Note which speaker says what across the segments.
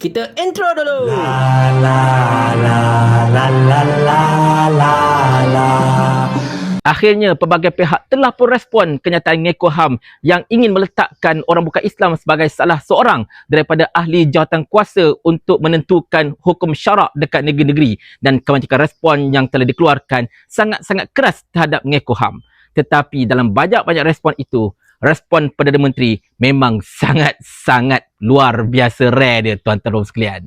Speaker 1: Kita intro dulu.
Speaker 2: La la la la la la la la.
Speaker 3: Akhirnya, pelbagai pihak telah pun respon kenyataan Ngeko Ham yang ingin meletakkan orang bukan Islam sebagai salah seorang daripada ahli jawatankuasa untuk menentukan hukum syarak dekat negeri-negeri, dan kebanyakan respon yang telah dikeluarkan sangat-sangat keras terhadap Ngeko Ham. Tetapi dalam banyak-banyak respon itu, respon Perdana Menteri memang sangat-sangat luar biasa rare dia, tuan-tuan sekalian.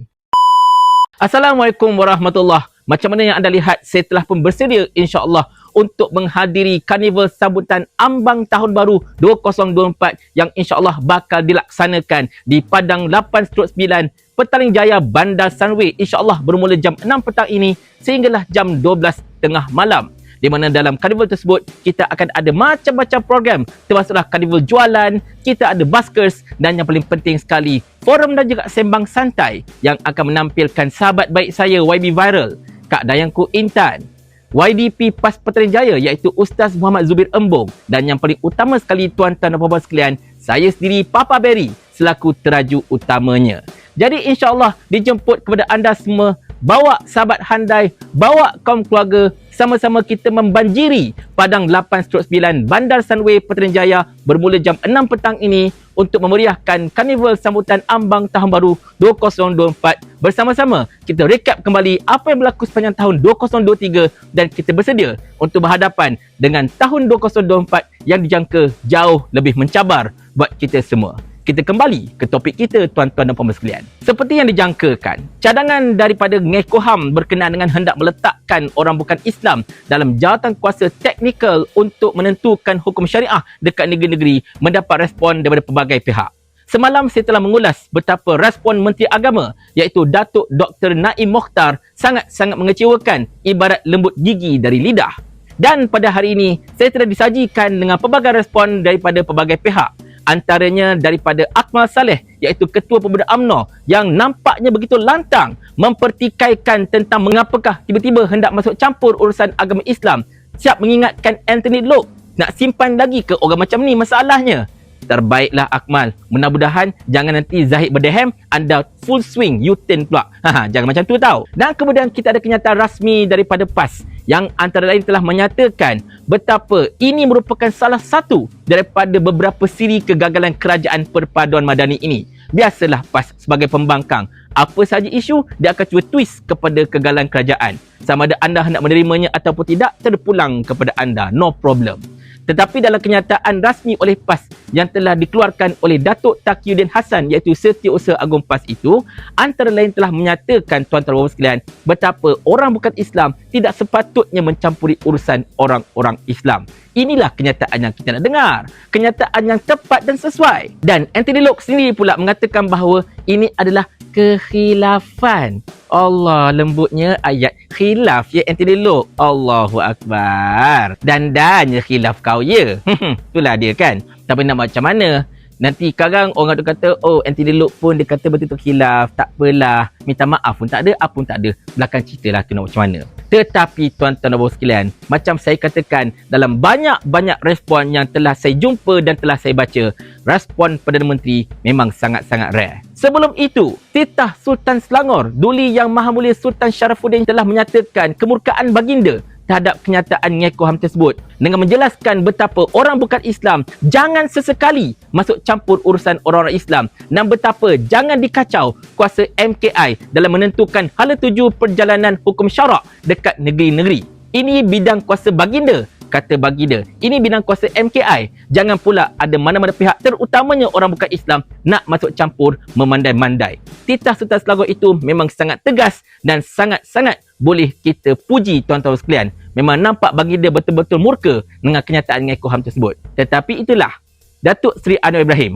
Speaker 3: Assalamualaikum warahmatullahi. Macam mana yang anda lihat, saya telah pun bersedia insya-Allah untuk menghadiri karnival sambutan ambang tahun baru 2024 yang insya-Allah bakal dilaksanakan di Padang 8/9 Petaling Jaya, Bandar Sunway, insya-Allah bermula jam 6 petang ini sehinggalah jam 12 tengah malam. Di mana dalam karnival tersebut kita akan ada macam-macam program, termasuklah karnival jualan, kita ada buskers, dan yang paling penting sekali, forum dan juga sembang santai yang akan menampilkan sahabat baik saya YB Viral, Kak Dayangku Intan, YDP PAS Petaling Jaya iaitu Ustaz Muhammad Zubir Embong, dan yang paling utama sekali tuan-tuan dan puan-puan sekalian, saya sendiri Papa Berry selaku teraju utamanya. Jadi insya-Allah dijemput kepada anda semua, bawa sahabat handai, bawa kaum keluarga, sama-sama kita membanjiri Padang 8/9 Bandar Sunway Petaling Jaya bermula jam 6 petang ini untuk memeriahkan karnival sambutan ambang tahun baru 2024. Bersama-sama kita recap kembali apa yang berlaku sepanjang tahun 2023 dan kita bersedia untuk berhadapan dengan tahun 2024 yang dijangka jauh lebih mencabar buat kita semua. Kita kembali ke topik kita, tuan-tuan dan puan-puan sekalian. Seperti yang dijangkakan, cadangan daripada Ngeko Ham berkenaan dengan hendak meletakkan orang bukan Islam dalam jawatankuasa teknikal untuk menentukan hukum syariah dekat negeri-negeri mendapat respon daripada pelbagai pihak. Semalam saya telah mengulas betapa respon Menteri Agama iaitu Datuk Dr. Naim Mokhtar sangat-sangat mengecewakan, ibarat lembut gigi dari lidah. Dan pada hari ini, saya telah disajikan dengan pelbagai respon daripada pelbagai pihak. Antaranya daripada Akmal Saleh iaitu Ketua Pemuda UMNO yang nampaknya begitu lantang mempertikaikan tentang mengapakah tiba-tiba hendak masuk campur urusan agama Islam. Siap mengingatkan Anthony Loke, nak simpan lagi ke orang macam ni masalahnya? Terbaiklah Akmal, mudah-mudahan jangan nanti Zahid Berdehem anda full swing U-turn pula. Jangan macam tu tau. Dan kemudian kita ada kenyataan rasmi daripada PAS yang antara lain telah menyatakan betapa ini merupakan salah satu daripada beberapa siri kegagalan kerajaan perpaduan madani ini. Biasalah PAS sebagai pembangkang, apa saja isu dia akan cuba twist kepada kegagalan kerajaan. Sama ada anda hendak menerimanya ataupun tidak, terpulang kepada anda, no problem. Tetapi dalam kenyataan rasmi oleh PAS yang telah dikeluarkan oleh Datuk Taqiyuddin Hassan iaitu Setiausaha Agung PAS itu, antara lain telah menyatakan tuan-tuan dan sekalian betapa orang bukan Islam tidak sepatutnya mencampuri urusan orang-orang Islam. Inilah kenyataan yang kita nak dengar, kenyataan yang tepat dan sesuai. Dan Anthony Loke sendiri pula mengatakan bahawa ini adalah kekhilafan. Allah, lembutnya ayat khilaf ya Anthony Loke. Allahu Akbar. Dandanya khilaf kau ya. Itulah dia kan. Tapi nak macam mana? Nanti sekarang orang tu kata, oh Anthony Loke pun dia kata betul-betul khilaf. Tak apalah. Minta maaf pun tak ada, apa pun tak ada. Belakang cerita lah tu nak macam mana. Tetapi tuan-tuan dan puan sekalian, macam saya katakan, dalam banyak-banyak respon yang telah saya jumpa dan telah saya baca, respon Perdana Menteri memang sangat-sangat rare. Sebelum itu, Titah Sultan Selangor, Duli Yang Maha Mulia Sultan Sharafuddin telah menyatakan kemurkaan baginda terhadap kenyataan Ngeko Ham tersebut dengan menjelaskan betapa orang bukan Islam jangan sesekali masuk campur urusan orang-orang Islam dan betapa jangan dikacau kuasa MKI dalam menentukan hala tuju perjalanan hukum syarak dekat negeri-negeri. Ini bidang kuasa baginda, kata baginda. Ini bidang kuasa MKI. Jangan pula ada mana-mana pihak, terutamanya orang bukan Islam, nak masuk campur memandai-mandai. Titah Sultan Selangor itu memang sangat tegas dan sangat-sangat boleh kita puji tuan-tuan sekalian. Memang nampak baginda betul-betul murka dengan kenyataan Ngeko Ham tersebut. Tetapi itulah Datuk Seri Anwar Ibrahim.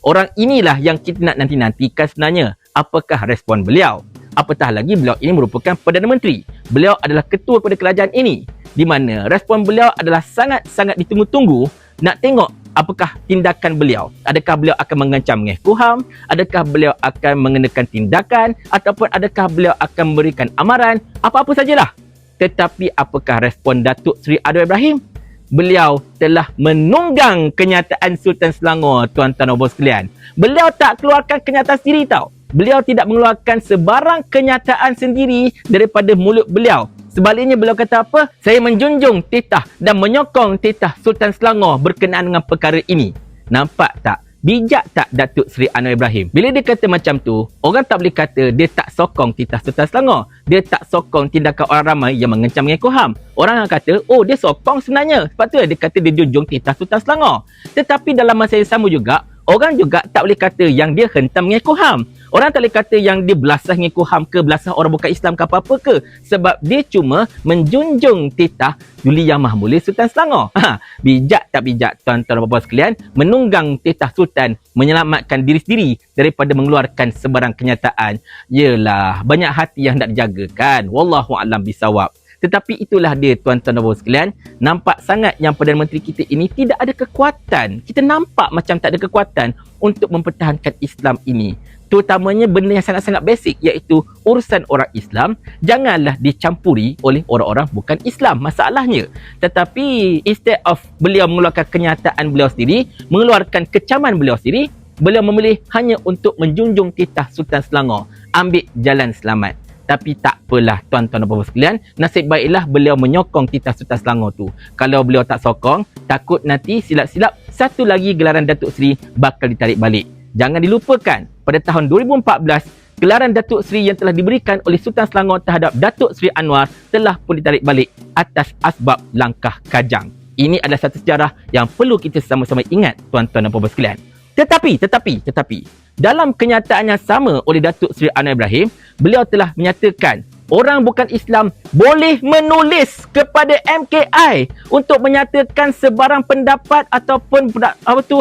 Speaker 3: Orang inilah yang kita nak nanti-nantikan sebenarnya. Apakah respon beliau? Apatah lagi beliau ini merupakan Perdana Menteri. Beliau adalah ketua kepada kerajaan ini, di mana respon beliau adalah sangat-sangat ditunggu-tunggu nak tengok apakah tindakan beliau. Adakah beliau akan mengancam Ngeko Ham? Adakah beliau akan mengenakan tindakan? Ataupun adakah beliau akan memberikan amaran? Apa-apa sajalah. Tetapi apakah respon Datuk Seri Anwar Ibrahim? Beliau telah menunggang kenyataan Sultan Selangor, tuan-tuan dan puan sekalian. Beliau tak keluarkan kenyataan sendiri tau. beliau tidak mengeluarkan sebarang kenyataan sendiri daripada mulut beliau. Sebaliknya beliau kata apa? Saya menjunjung titah dan menyokong titah Sultan Selangor berkenaan dengan perkara ini. Nampak tak? Bijak tak Datuk Seri Anwar Ibrahim? Bila dia kata macam tu, orang tak boleh kata dia tak sokong titah Sultan Selangor. Dia tak sokong tindakan orang ramai yang mengencam mengeku HAM. Orang akan kata, oh dia sokong sebenarnya. Sebab tu dia kata dia junjung titah Sultan Selangor. Tetapi dalam masa yang sama juga, orang juga tak boleh kata yang dia hentam mengeku HAM. Orang tak boleh kata yang dia belasah mengeku HAM ke, belasah orang bukan Islam ke apa-apa ke. Sebab dia cuma menjunjung titah Duli Yang Maha Mulia Sultan Selangor. Bijak tak bijak tuan-tuan dan puan-puan sekalian, menunggang titah Sultan menyelamatkan diri sendiri daripada mengeluarkan sebarang kenyataan. Yelah, banyak hati yang hendak dijagakan. Wallahu'alam bisawab. Tetapi itulah dia tuan-tuan dan puan sekalian, nampak sangat yang Perdana Menteri kita ini tidak ada kekuatan. Kita nampak macam tak ada kekuatan untuk mempertahankan Islam ini. Terutamanya benda yang sangat-sangat basic, iaitu urusan orang Islam janganlah dicampuri oleh orang-orang bukan Islam masalahnya. Tetapi instead of beliau mengeluarkan kenyataan beliau sendiri, mengeluarkan kecaman beliau sendiri, beliau memilih hanya untuk menjunjung titah Sultan Selangor, ambil jalan selamat. Tapi tak apalah tuan-tuan dan puan sekalian, nasib baiklah beliau menyokong titah Sultan Selangor tu. Kalau beliau tak sokong, takut nanti silap-silap satu lagi gelaran Datuk Seri bakal ditarik balik. Jangan dilupakan, pada tahun 2014, gelaran Datuk Seri yang telah diberikan oleh Sultan Selangor terhadap Datuk Seri Anwar telah pun ditarik balik atas asbab langkah kajang. Ini adalah satu sejarah yang perlu kita sama-sama ingat tuan-tuan dan puan sekalian. Tetapi dalam kenyataan yang sama oleh Datuk Seri Anwar Ibrahim, beliau telah menyatakan orang bukan Islam boleh menulis kepada MKI untuk menyatakan sebarang pendapat ataupun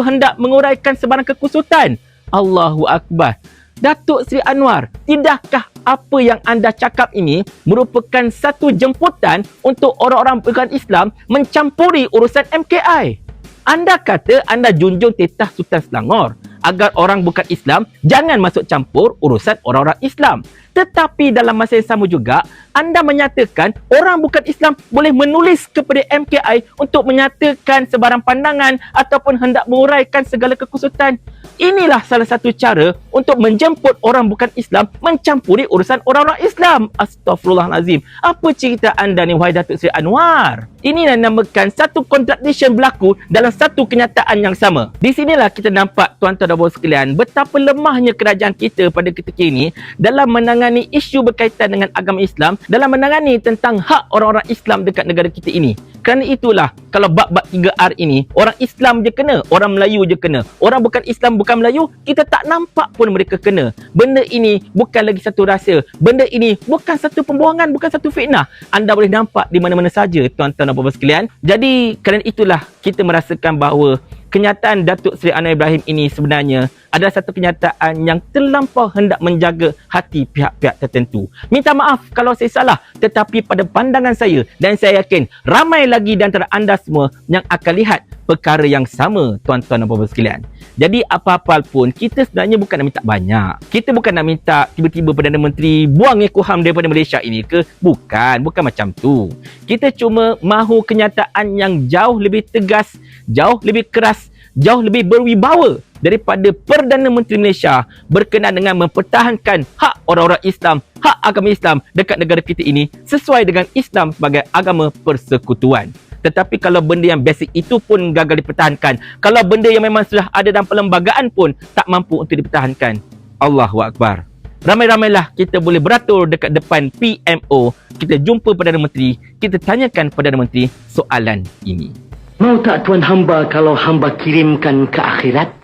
Speaker 3: hendak menguraikan sebarang kekusutan. Allahu Akbar. Datuk Seri Anwar, tidakkah apa yang anda cakap ini merupakan satu jemputan untuk orang-orang bukan Islam mencampuri urusan MKI? Anda kata anda junjung titah Sultan Selangor agar orang bukan Islam jangan masuk campur urusan orang-orang Islam. Tetapi dalam masa yang sama juga, anda menyatakan orang bukan Islam boleh menulis kepada MKI untuk menyatakan sebarang pandangan ataupun hendak menguraikan segala kekusutan. Inilah salah satu cara untuk menjemput orang bukan Islam mencampuri urusan orang-orang Islam. Astaghfirullahalazim. Apa cerita anda ni, wahai Datuk Seri Anwar? Ini yang dinamakan satu contradiction berlaku dalam satu kenyataan yang sama. Di sinilah kita nampak tuan-tuan dan puan sekalian betapa lemahnya kerajaan kita pada ketika ini dalam menangani isu berkaitan dengan agama Islam, dalam menangani tentang hak orang-orang Islam dekat negara kita ini. Kerana itulah, kalau bab-bab 3R ini, orang Islam je kena, orang Melayu je kena. Orang bukan Islam, bukan Melayu, kita tak nampak pun mereka kena. Benda ini bukan lagi satu rahsia. Benda ini bukan satu pembohongan, bukan satu fitnah. Anda boleh nampak di mana-mana saja, tuan-tuan dan puan sekalian. Jadi, kerana itulah kita merasakan bahawa kenyataan Datuk Seri Anwar Ibrahim ini sebenarnya adalah satu kenyataan yang terlampau hendak menjaga hati pihak-pihak tertentu. Minta maaf kalau saya salah, tetapi pada pandangan saya dan saya yakin ramai lagi di antara anda semua yang akan lihat perkara yang sama, tuan-tuan dan puan sekalian. Jadi apa-apa pun, kita sebenarnya bukan nak minta banyak. Kita bukan nak minta tiba-tiba Perdana Menteri buang Eko HAM daripada Malaysia ini ke? Bukan macam tu. Kita cuma mahu kenyataan yang jauh lebih tegas, jauh lebih keras, jauh lebih berwibawa daripada Perdana Menteri Malaysia berkenaan dengan mempertahankan hak orang-orang Islam, hak agama Islam dekat negara kita ini sesuai dengan Islam sebagai agama persekutuan. Tetapi kalau benda yang basic itu pun gagal dipertahankan, kalau benda yang memang sudah ada dalam perlembagaan pun tak mampu untuk dipertahankan, Allahu Akbar. Ramai-ramailah kita boleh beratur dekat depan PMO, kita jumpa Perdana Menteri, kita tanyakan Perdana Menteri soalan ini.
Speaker 1: Mau tak tuan hamba kalau hamba kirimkan ke akhirat?